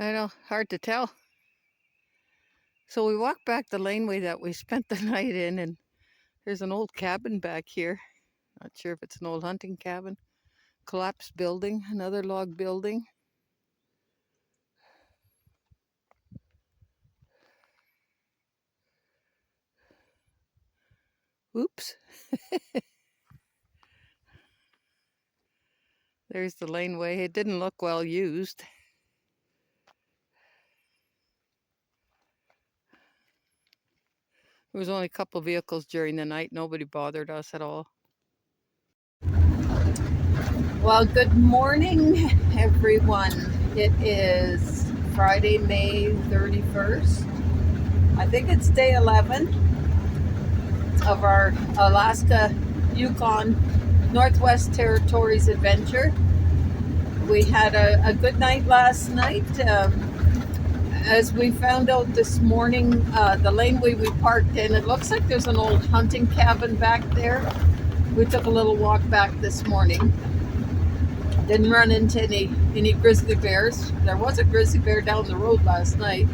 I know, hard to tell. So we walked back the laneway that we spent the night in, and there's an old cabin back here. Not sure if it's an old hunting cabin. Collapsed building, another log building. Oops. There's the laneway. It didn't look well used. There was only a couple vehicles during the night. Nobody bothered us at all. Well, good morning, everyone. It is Friday, May 31st. I think it's day 11 of our Alaska, Yukon, Northwest Territories adventure. We had a good night last night. As we found out this morning, the laneway we parked in, it looks like there's an old hunting cabin back there. We took a little walk back this morning. Didn't run into any grizzly bears. There was a grizzly bear down the road last night.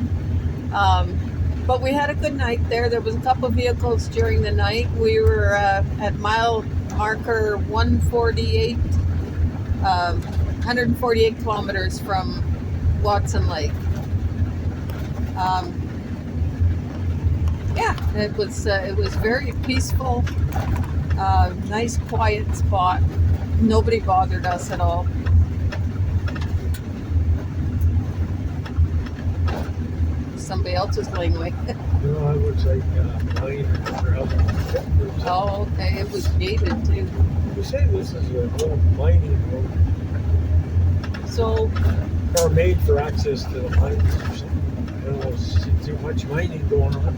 But we had a good night there. There was a couple vehicles during the night. We were at mile marker 148 kilometers from Watson Lake. It was very peaceful, nice quiet spot. Nobody bothered us at all. Somebody else's laneway. No, it looks like mine or other. Oh, okay. It was gated too. You say this is an old mining road. So, or made for access to the mines or something. I don't know, see too much mining going on.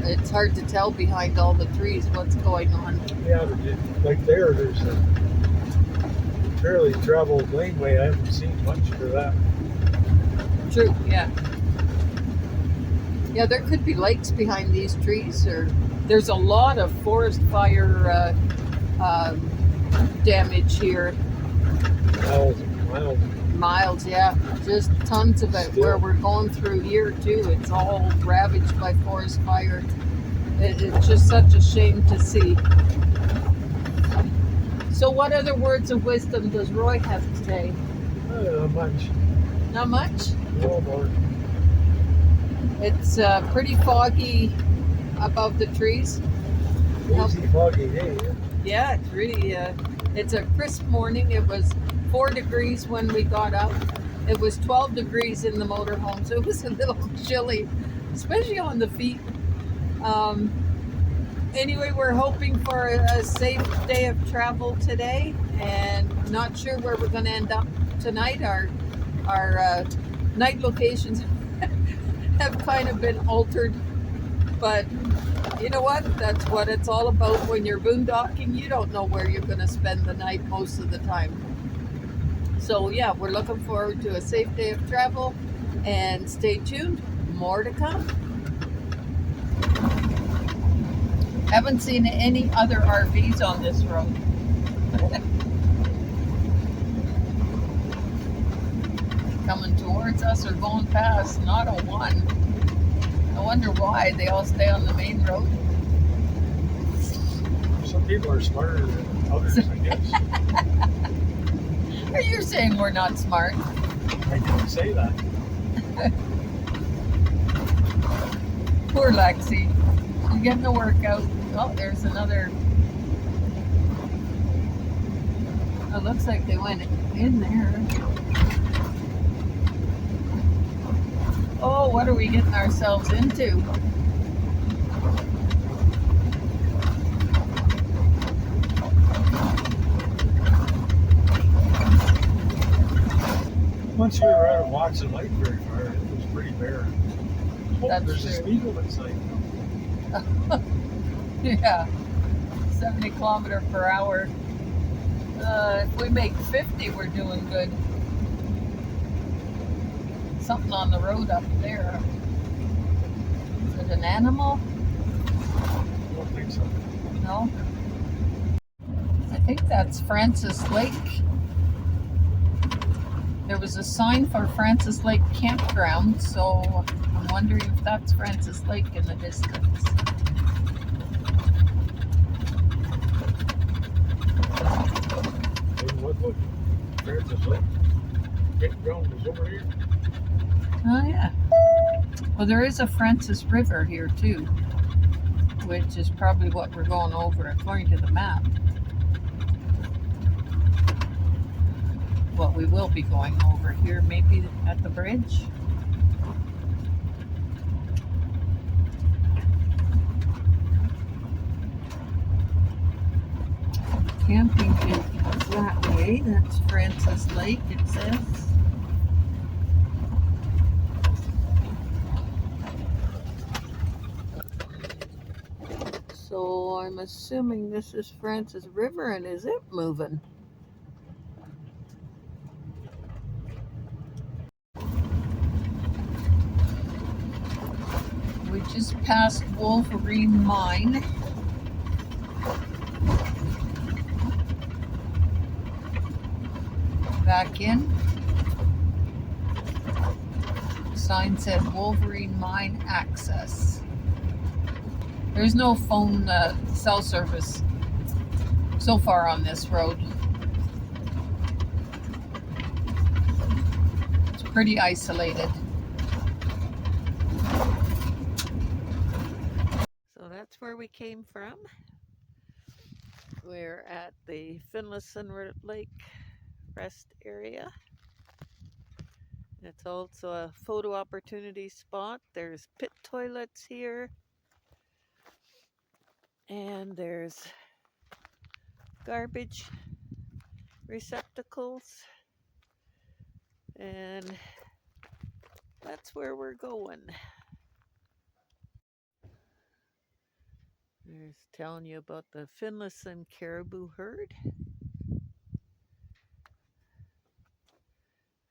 It's hard to tell behind all the trees what's going on. Yeah, but like there's a fairly traveled laneway. I haven't seen much for that. True, yeah. Yeah, there could be lakes behind these trees, or there's a lot of forest fire damage here. Miles and miles. Miles, yeah. Just tons of it. Where we're going through here, too. It's all ravaged by forest fire. It's just such a shame to see. So what other words of wisdom does Roy have today? Not much. Not much? No more. It's pretty foggy above the trees. Easy foggy day. Yeah, it's really, it's a crisp morning. It was 4 degrees when we got up. It was 12 degrees in the motorhome, so it was a little chilly, especially on the feet. Anyway, we're hoping for a safe day of travel today, and not sure where we're going to end up tonight. Our night locations have kind of been altered, but you know what? That's what it's all about when you're boondocking. You don't know where you're going to spend the night most of the time. So yeah, we're looking forward to a safe day of travel, and stay tuned. More to come. Haven't seen any other RVs on this road. Coming towards us or going past, not a one. I wonder why they all stay on the main road. Some people are smarter than others, I guess. Are you saying we're not smart? I didn't say that. Poor Lexi. She's getting a workout. Oh, there's another. It looks like they went in there. Oh, what are we getting ourselves into? Once we were out of Watson Lake very far, it was pretty barren. Oh, That's there's true. a speed limit sign. Yeah, 70 kilometer per hour. If we make 50, we're doing good. Something on the road up there. Is it an animal? I don't think so. No. I think that's Francis Lake. There was a sign for Francis Lake Campground, so I'm wondering if that's Francis Lake in the distance. What Francis Lake Campground is over here? Oh yeah. Well, there is a Francis River here too, which is probably what we're going over according to the map. What we will be going over here, maybe at the bridge. Camping is that way. That's Francis Lake, it says. So I'm assuming this is Francis River, and is it moving? We just passed Wolverine Mine. Back in. Sign said Wolverine Mine access. There's no phone cell service so far on this road. It's pretty isolated. So that's where we came from. We're at the Finlayson Lake Rest Area. It's also a photo opportunity spot. There's pit toilets here. And there's garbage receptacles. And that's where we're going. There's telling you about the Finlayson caribou herd.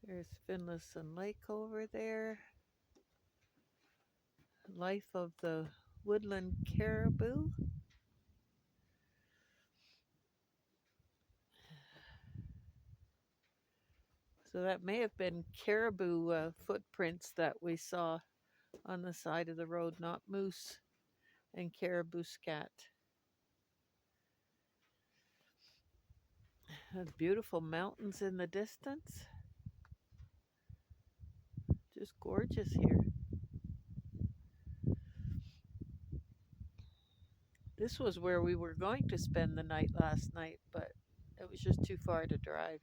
There's Finlayson Lake over there. Life of the woodland caribou. So that may have been caribou footprints that we saw on the side of the road, not moose and caribou scat. There's beautiful mountains in the distance. Just gorgeous here. This was where we were going to spend the night last night, but it was just too far to drive.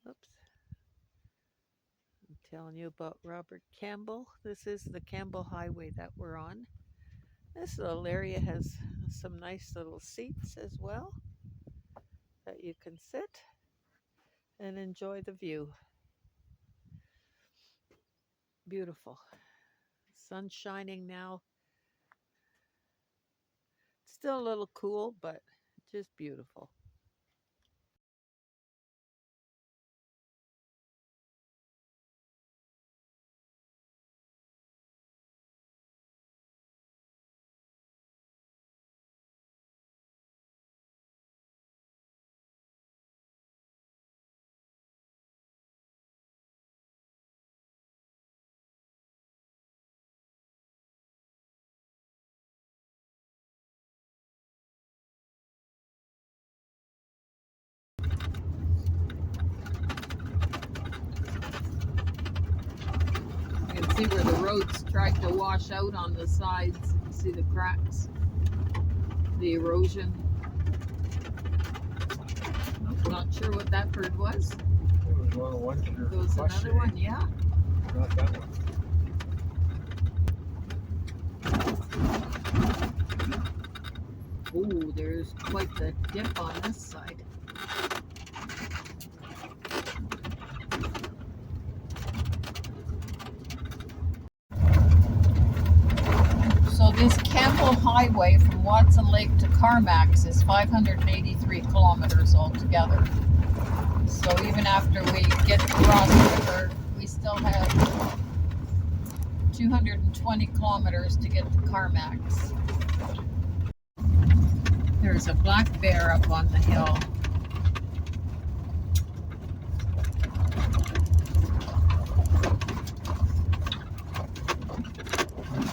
Oops. I'm telling you about Robert Campbell. This is the Campbell Highway that we're on. This little area has some nice little seats as well that you can sit and enjoy the view. Beautiful. Sun's shining now. Still a little cool, but just beautiful. You can see where the roads tried to wash out on the sides. You can see the cracks, the erosion. I'm not sure what that bird was. There was one of one. There was another one, yeah. Not that one. Oh, there's quite the dip on this side. So this Campbell Highway from Watson Lake to Carmacks is 583 kilometers altogether. So even after we get across the river, still have 220 kilometers to get to Carmax. There's a black bear up on the hill.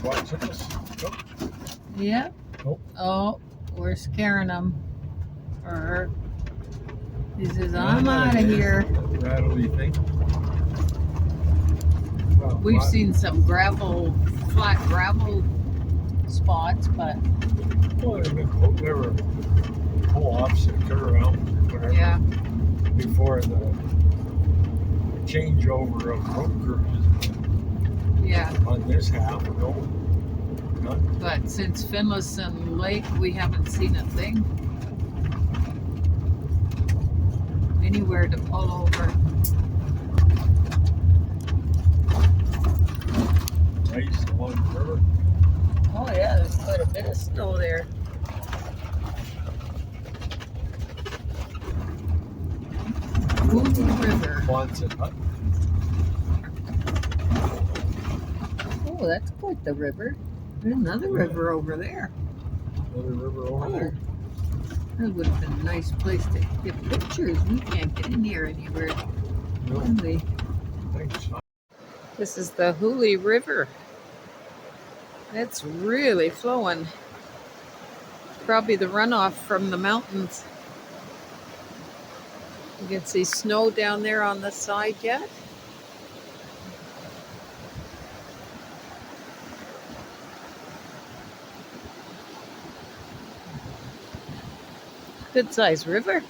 Watching us. Oh. Yeah. Oh. Oh, we're scaring him. Or he says, I'm out of here. Rattly thing. Well, We've seen some flat gravel spots, but well, they were whole opposite turnaround or whatever. yeah. Before the changeover of road crews. Yeah. On this half, no. None. But since Finlayson Lake, we haven't seen a thing. Anywhere to pull over. Nice along the river. Oh yeah, there's quite a bit of snow there. Hoole River. Quonset Hut. Oh, that's quite the river. There's another river over there. Another river over there. That would have been a nice place to get pictures. We can't get in here anywhere. No. Can we? Thanks. This is the Hoole River. It's really flowing. Probably the runoff from the mountains. You can see snow down there on the side yet. Good sized river.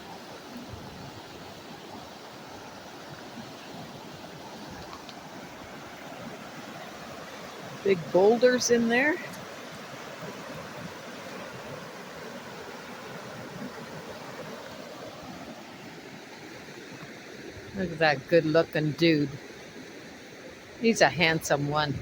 Big boulders in there. Look at that good looking dude. He's a handsome one.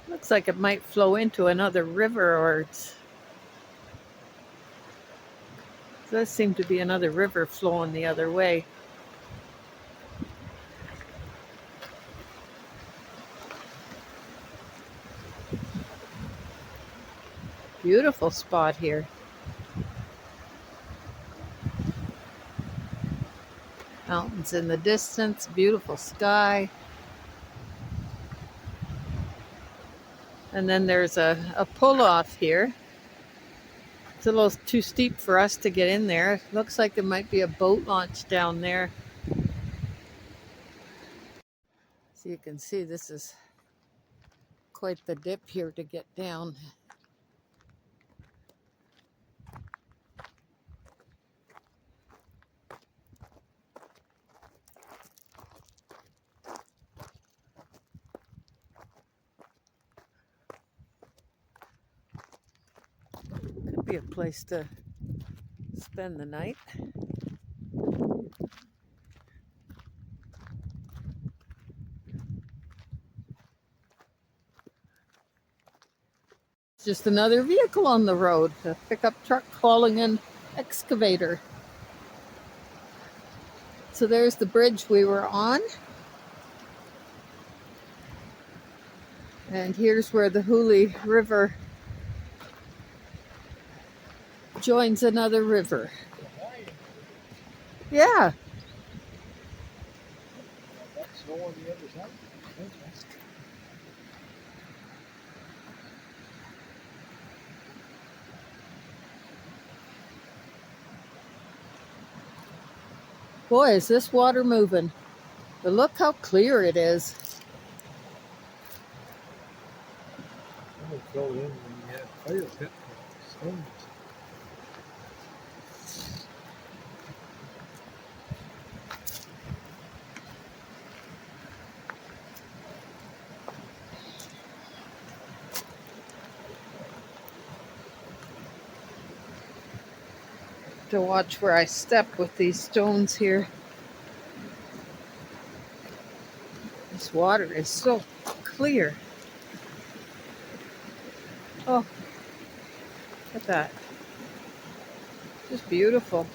Looks like it might flow into another river, or it does seem to be another river flowing the other way. Beautiful spot here. Mountains in the distance, beautiful sky. And then there's a pull-off here. It's a little too steep for us to get in there. Looks like there might be a boat launch down there. So you can see this is quite the dip here to get down. Could be a place to spend the night. Just another vehicle on the road, a pickup truck hauling an excavator. So there's the bridge we were on. And here's where the Hoole River joins another river. Yeah. Snow on the other side. Boy, is this water moving. But look how clear it is. I'm gonna fill in the fire pit. Stones. To watch where I step with these stones here. This water is so clear. Oh, look at that. Just beautiful.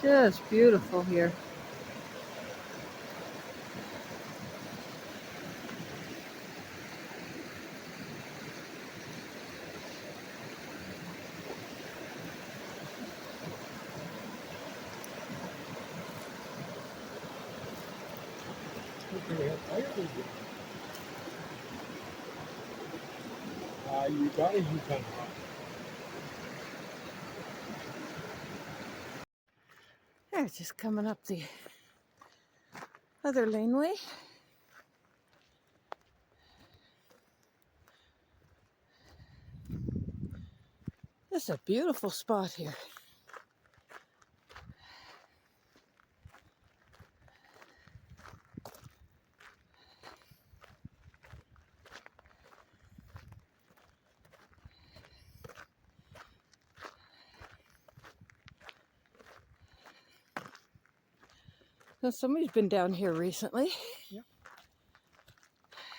Just beautiful here. You got a Yukon rock. They're just coming up the other laneway. This is a beautiful spot here. So somebody's been down here recently. Yep.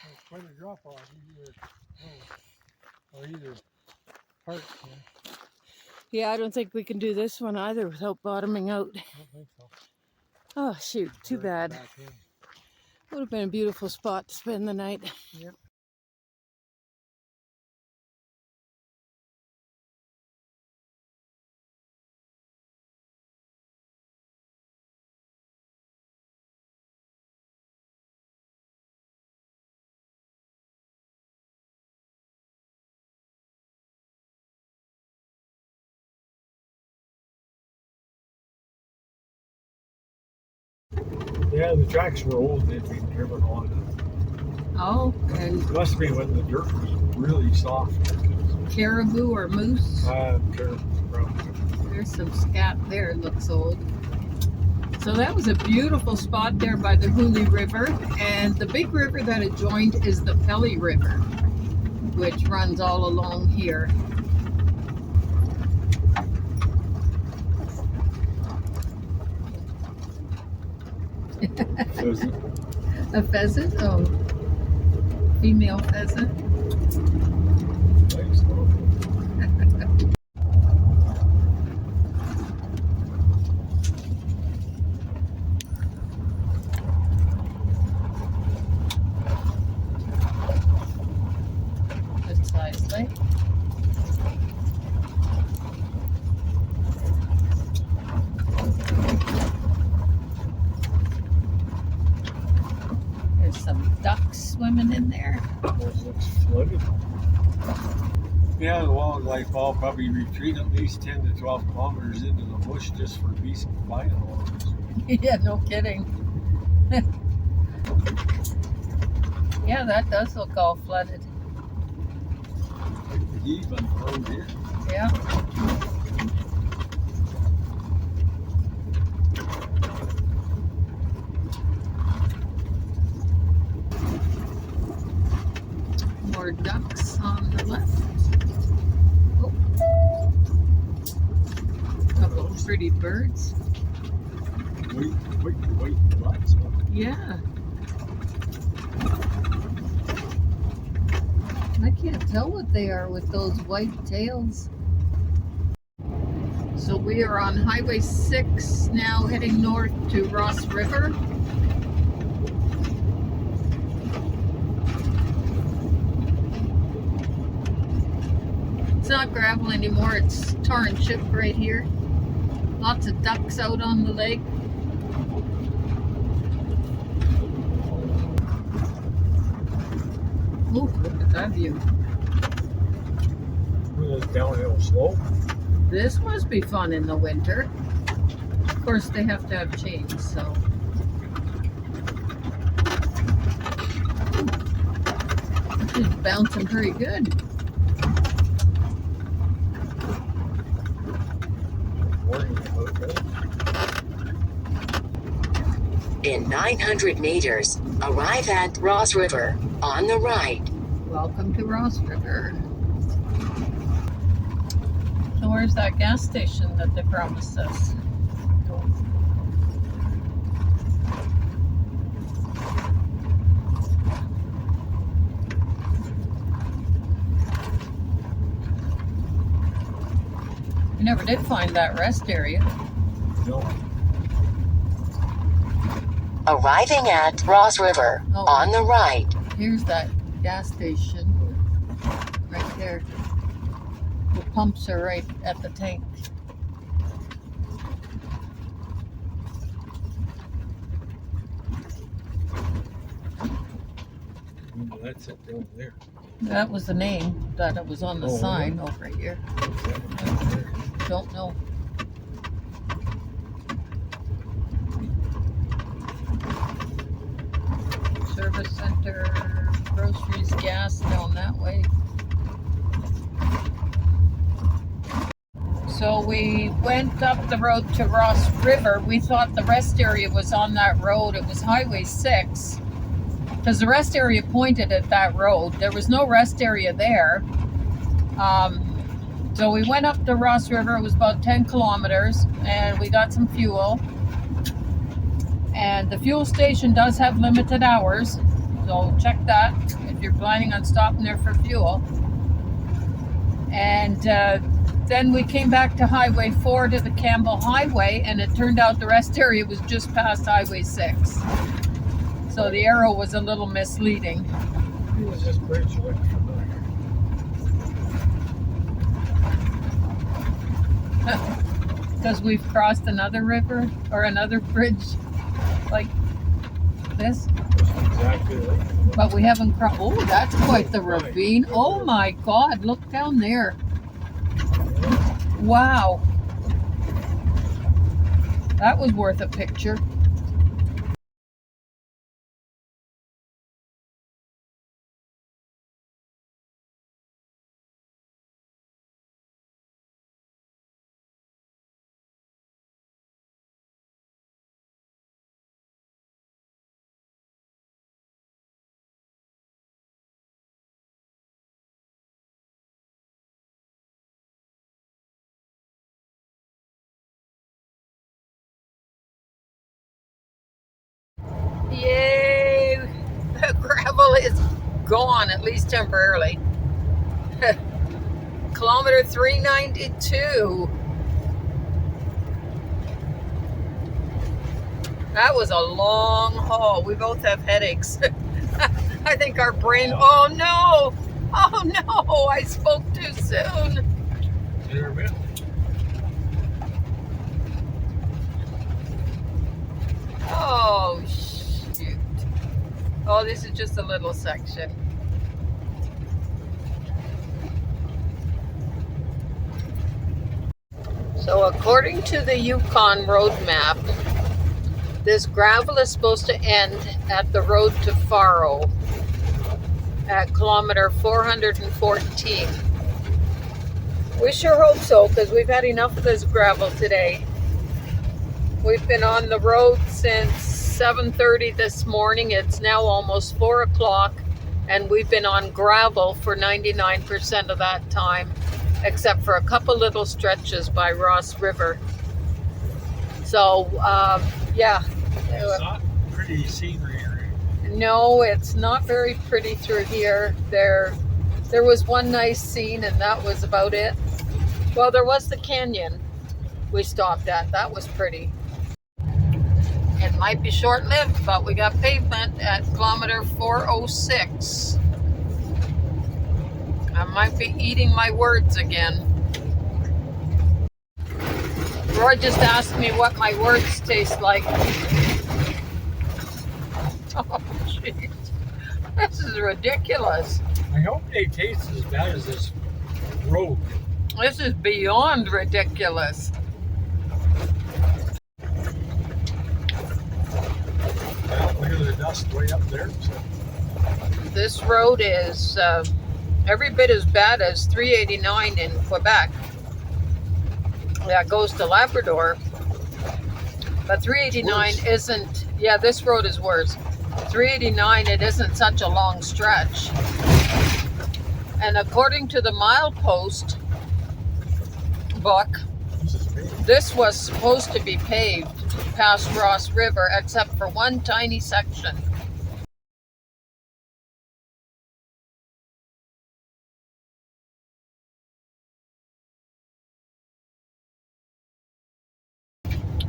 There's quite a drop off either part. Yeah, I don't think we can do this one either without bottoming out. I don't think so. Oh shoot, too bad. Would have been a beautiful spot to spend the night. Yep. Yeah, the tracks were old. They'd been driven on. Oh, and It must be when the dirt was really soft. caribou or moose. Caribou, probably. There's some scat there, it looks old. So that was a beautiful spot there by the Hoole River. And the big river that it joined is the Pelly River, which runs all along here. Pheasant. A pheasant? Oh, female pheasant. Thanks, Lord. Good size lake. There's some ducks swimming in there. Almost looks flooded. Yeah, the wildlife all probably retreat at least 10 to 12 kilometers into the bush just for decent biologs. Yeah, no kidding. Yeah, that does look all flooded. Like the heave on the road here. Yeah. More ducks on the left. Oh. Couple of pretty birds. Wait, lots of them. Yeah. I can't tell what they are with those white tails. So we are on Highway 6 now, heading north to Ross River. It's not gravel anymore, it's tar and chip right here. Lots of ducks out on the lake. Ooh, look at that view. Look at this downhill slope. This must be fun in the winter. Of course, they have to have chains, so. It's bouncing pretty good. In 900 meters, arrive at Ross River, on the right. Welcome to Ross River. So where's that gas station that they promised us? We never did find that rest area. No. Arriving at Ross River, Oh. on the right. Here's that gas station right there. The pumps are right at the tank. Well, that's it down there. That was the name that it was on the Oh, sign over here. What's that one down there? Don't know. Service center, groceries, gas down that way. So we went up the road to Ross River. We thought the rest area was on that road. It was Highway 6. Because the rest area pointed at that road. There was no rest area there. So we went up the Ross River. It was about 10 kilometers. And we got some fuel. And the fuel station does have limited hours. So check that if you're planning on stopping there for fuel. And then we came back to Highway 4 to the Campbell Highway. And it turned out the rest area was just past Highway 6. So the arrow was a little misleading. It was this bridge looked familiar. Because we've crossed another river or another bridge like this. Exactly like But we haven't crossed. Oh, that's quite the ravine. Oh my God, look down there. Wow. That was worth a picture. Yay! The gravel is gone, at least temporarily. Kilometer 392. That was a long haul. We both have headaches. I think our brain. Oh no! Oh no! I spoke too soon. There we go. Oh shoot! Oh, this is just a little section. So according to the Yukon road map, this gravel is supposed to end at the road to Faro at kilometer 414. We sure hope so, because we've had enough of this gravel today. We've been on the road since 7:30 this morning. It's now almost 4 o'clock, and we've been on gravel for 99% of that time, except for a couple little stretches by Ross River. So, yeah. It's not pretty scenery, right? No, it's not very pretty through here. There was one nice scene, and that was about it. Well, there was the canyon we stopped at. That was pretty. It might be short-lived, but we got pavement at kilometer 406. I might be eating my words again. Roy just asked me what my words taste like. Oh, jeez. This is ridiculous. I hope they taste as bad as this road. This is beyond ridiculous. Look at the dust way up there. This road is every bit as bad as 389 in Quebec. That goes to Labrador. But 389 isn't, yeah, this road is worse. 389, it isn't such a long stretch. And according to the milepost book. This was supposed to be paved past Ross River, except for one tiny section.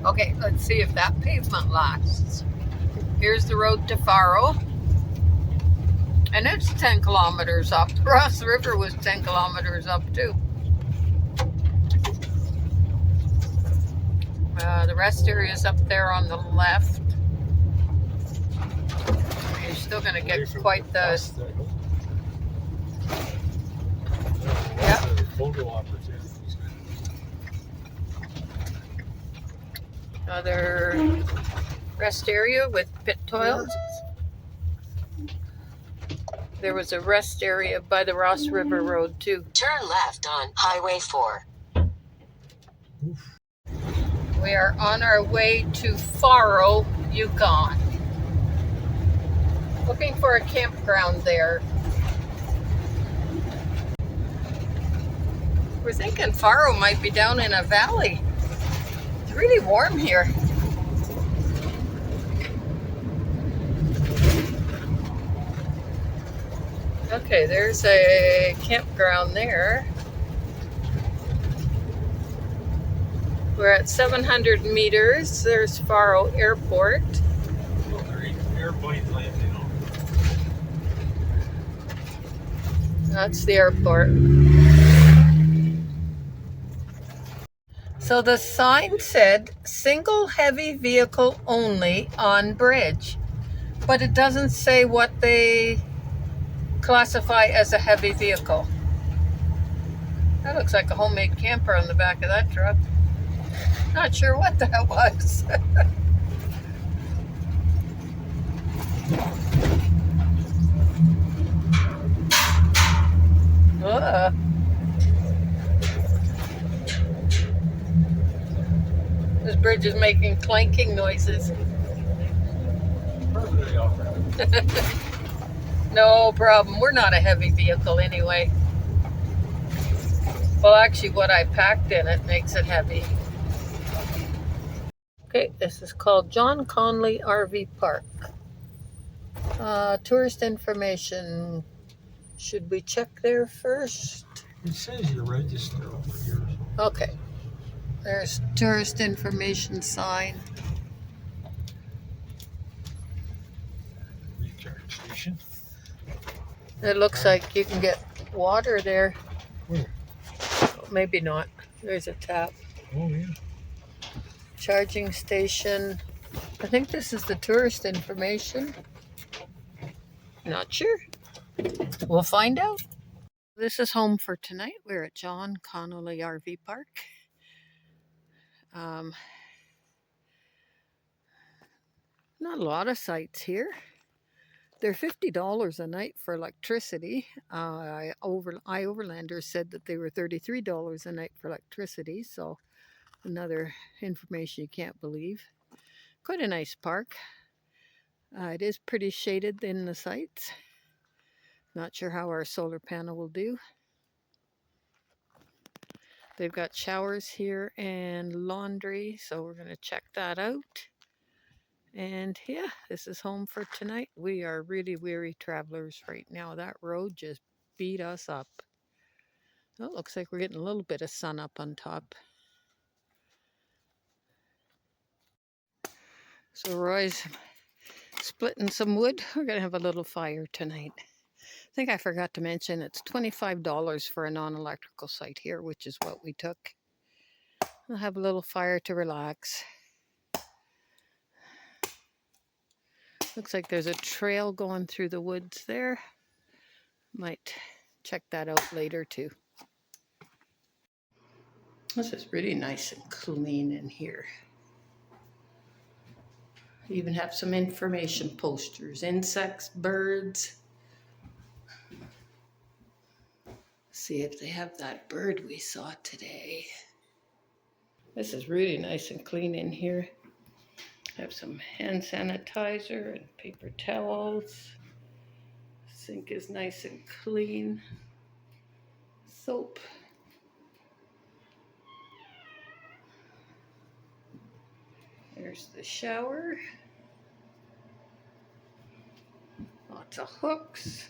Okay, let's see if that pavement lasts. Here's the road to Faro. And it's 10 kilometers up. Ross River was 10 kilometers up too. The rest area is up there on the left. You're still going to get quite the... Yeah. Photo opportunities. Another rest area with pit toilets. There was a rest area by the Ross River Road too. Turn left on Highway 4. We are on our way to Faro, Yukon. Looking for a campground there. We're thinking Faro might be down in a valley. It's really warm here. Okay, there's a campground there. We're at 700 meters. There's Faro Airport. Well, there ain't airplanes landing on. That's the airport. So the sign said single heavy vehicle only on bridge, but it doesn't say what they classify as a heavy vehicle. That looks like a homemade camper on the back of that truck. Not sure what that was. This bridge is making clanking noises. Perfectly all right. No problem. We're not a heavy vehicle anyway. Well, actually, what I packed in it makes it heavy. Okay, this is called John Connolly RV Park. Tourist information. Should we check there first? It says you register over here. Okay. There's tourist information sign. Recharge station. It looks like you can get water there. Where? Maybe not. There's a tap. Oh, yeah. Charging station. I think this is the tourist information. Not sure. We'll find out. This is home for tonight. We're at John Connolly RV Park. Not a lot of sites here. They're $50 a night for electricity. Overlanders said that they were $33 a night for electricity. So another information you can't believe. Quite a nice park. It is pretty shaded in the sites. Not sure how our solar panel will do. They've got showers here and laundry, so we're going to check that out. And yeah, this is home for tonight. We are really weary travelers right now. That road just beat us up. Well, it looks like we're getting a little bit of sun up on top. So Roy's splitting some wood. We're going to have a little fire tonight. I think I forgot to mention it's $25 for a non-electrical site here, which is what we took. We'll have a little fire to relax. Looks like there's a trail going through the woods there. Might check that out later too. This is really nice and clean in here. You even have some information posters, insects, birds. See if they have that bird we saw today. This is really nice and clean in here. Have some hand sanitizer and paper towels. Sink is nice and clean. Soap. There's the shower. Lots of hooks.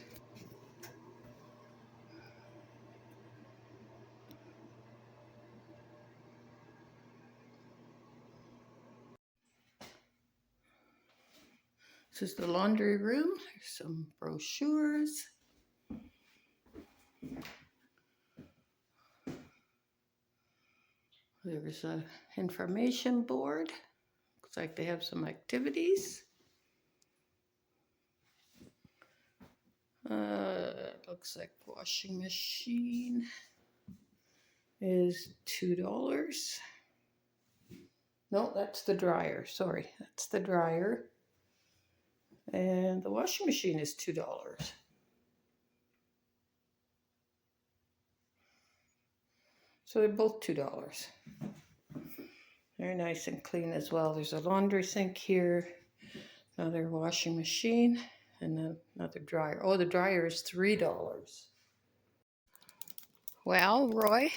This is the laundry room. There's some brochures. There's a information board. Looks like they have some activities. Looks like washing machine is $2. No, that's the dryer. Sorry, that's the dryer. And the washing machine is $2. So they're both $2. Very nice and clean as well. There's a laundry sink here, another washing machine, and then another dryer. Oh, the dryer is $3. Well, Roy,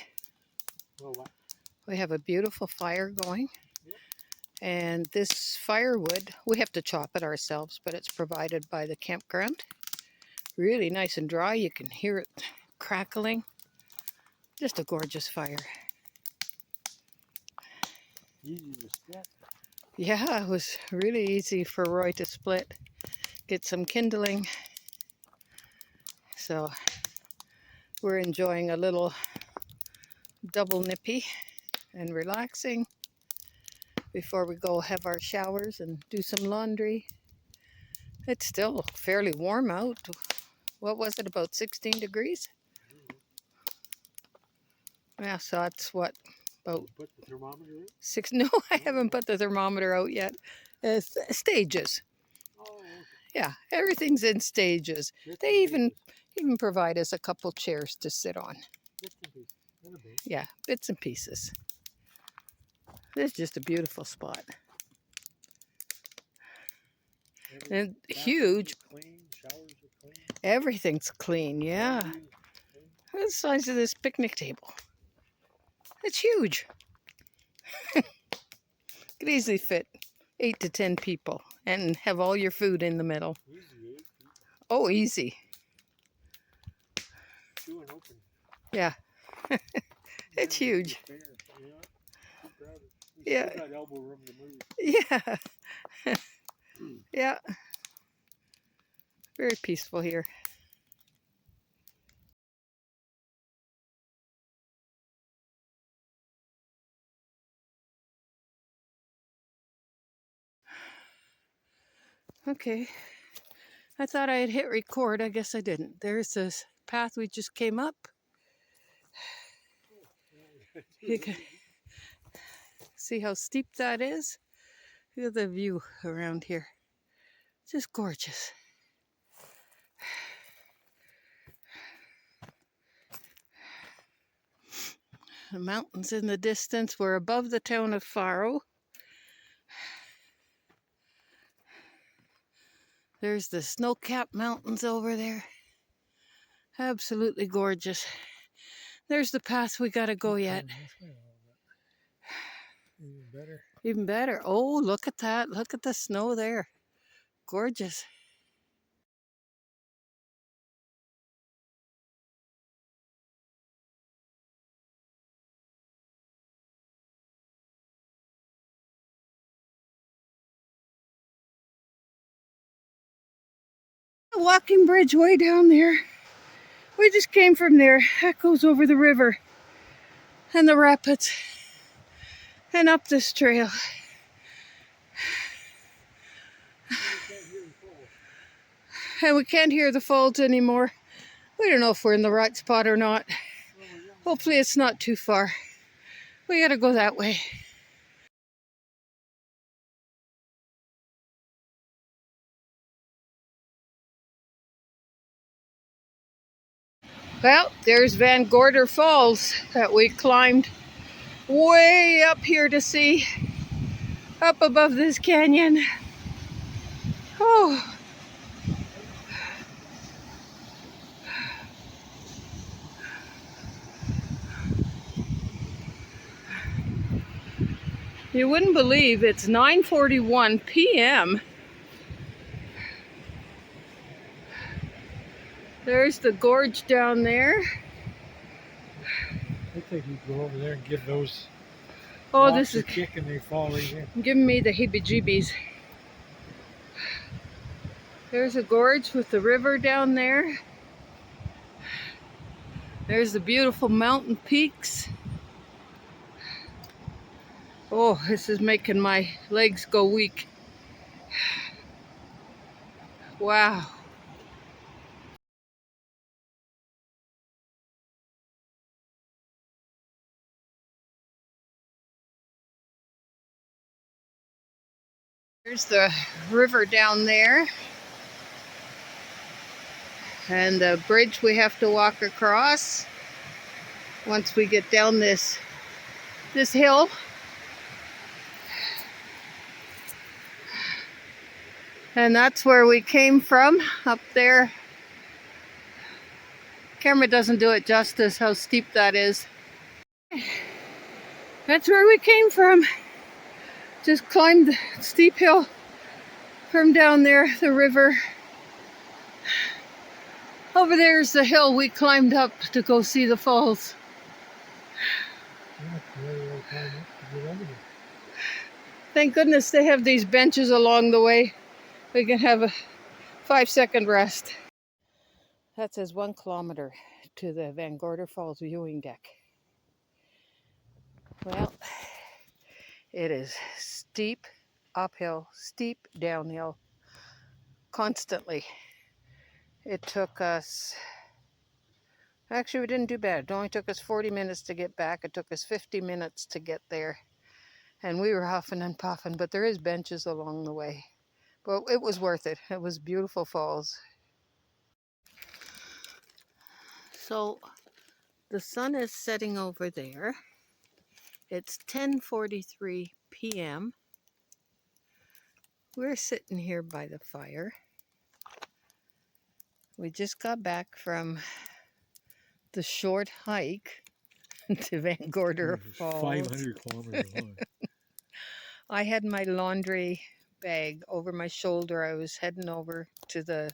we have a beautiful fire going. And this firewood, we have to chop it ourselves, but it's provided by the campground. Really nice and dry. You can hear it crackling. Just a gorgeous fire. Easy to split. Yeah, it was really easy for Roy to split. Get some kindling. So we're enjoying a little double nippy and relaxing before we go have our showers and do some laundry. It's still fairly warm out. What was it, about 16 degrees? Yeah, so that's what, about Put the thermometer in? 6. No, I haven't put the thermometer out yet. Stages. Oh, okay. Yeah, everything's in stages. They even provide us a couple chairs to sit on. Bits and pieces. Not a bit. Yeah, bits and pieces. This is just a beautiful spot. And huge. Clean, showers are clean. Everything's clean, yeah. Laundry is clean. Look at the size of this picnic table. It's huge. Could easily fit 8 to 10 people and have all your food in the middle. Easy, 8 people. Oh, easy. Chew and open. Yeah. It's huge. Fair. Yeah. Too crowded. Yeah. Still got elbow room to move. Yeah. Yeah. Very peaceful here. Okay. I thought I had hit record. I guess I didn't. There's this path we just came up. You can see how steep that is. Look at the view around here. Just gorgeous. The mountains in the distance. We're above the town of Faro. There's the snow-capped mountains over there. Absolutely gorgeous. There's the path we gotta go yet. Even better. Even better. Oh, look at that. Look at the snow there. Gorgeous. A walking bridge way down there. We just came from there. That goes over the river and the rapids and up this trail. And we can't hear the falls anymore. We don't know if we're in the right spot or not. Hopefully it's not too far. We gotta go that way. Well, there's Gorder Falls that we climbed way up here to see, up above this canyon. Oh. You wouldn't believe it's 9:41 p.m. There's the gorge down there. I think you go over there and give those Oh, rocks this is a kick and they fall right in. giving me the heebie-jeebies. There's a gorge with the river down there. There's the beautiful mountain peaks. Oh, this is making my legs go weak. Wow. There's the river down there. And the bridge we have to walk across once we get down this hill. And that's where we came from, up there. Camera doesn't do it justice how steep that is. That's where we came from. Just climbed the steep hill from down there, the river. Over there's the hill we climbed up to go see the falls. Thank goodness they have these benches along the way. We can have a 5-second rest. That says 1 kilometer to the Gorder Falls viewing deck. Well, it is steep uphill, steep downhill, constantly. It took us, actually we didn't do bad. It only took us 40 minutes to get back. It took us 50 minutes to get there. And we were huffing and puffing, but there is benches along the way. But it was worth it. It was beautiful falls. So the sun is setting over there. It's 10:43 p.m. We're sitting here by the fire. We just got back from the short hike to Gorder Falls. 500 kilometers long. I had my laundry bag over my shoulder. I was heading over to the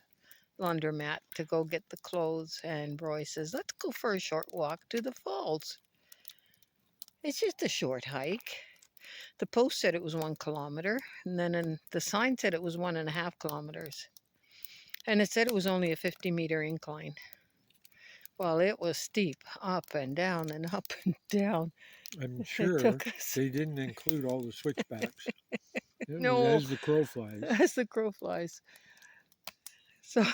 laundromat to go get the clothes, and Roy says, let's go for a short walk to the falls. It's just a short hike. The post said it was 1 kilometer, and then the sign said it was 1.5 kilometers. And it said it was only a 50-meter incline. Well, it was steep, up and down and up and down. I'm sure they didn't include all the switchbacks. No. As the crow flies. As the crow flies. So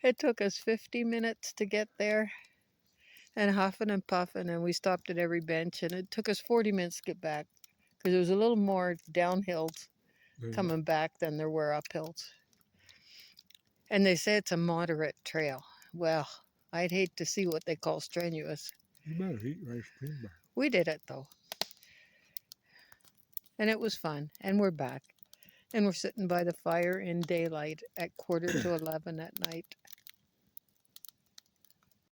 it took us 50 minutes to get there, and huffing and puffing, and we stopped at every bench, and it took us 40 minutes to get back because there was a little more downhills coming back than there were uphills. And they say it's a moderate trail. Well, I'd hate to see what they call strenuous. You better eat rice cream bar. We did it though. And it was fun. And we're back. And we're sitting by the fire in daylight at 10:45 at night.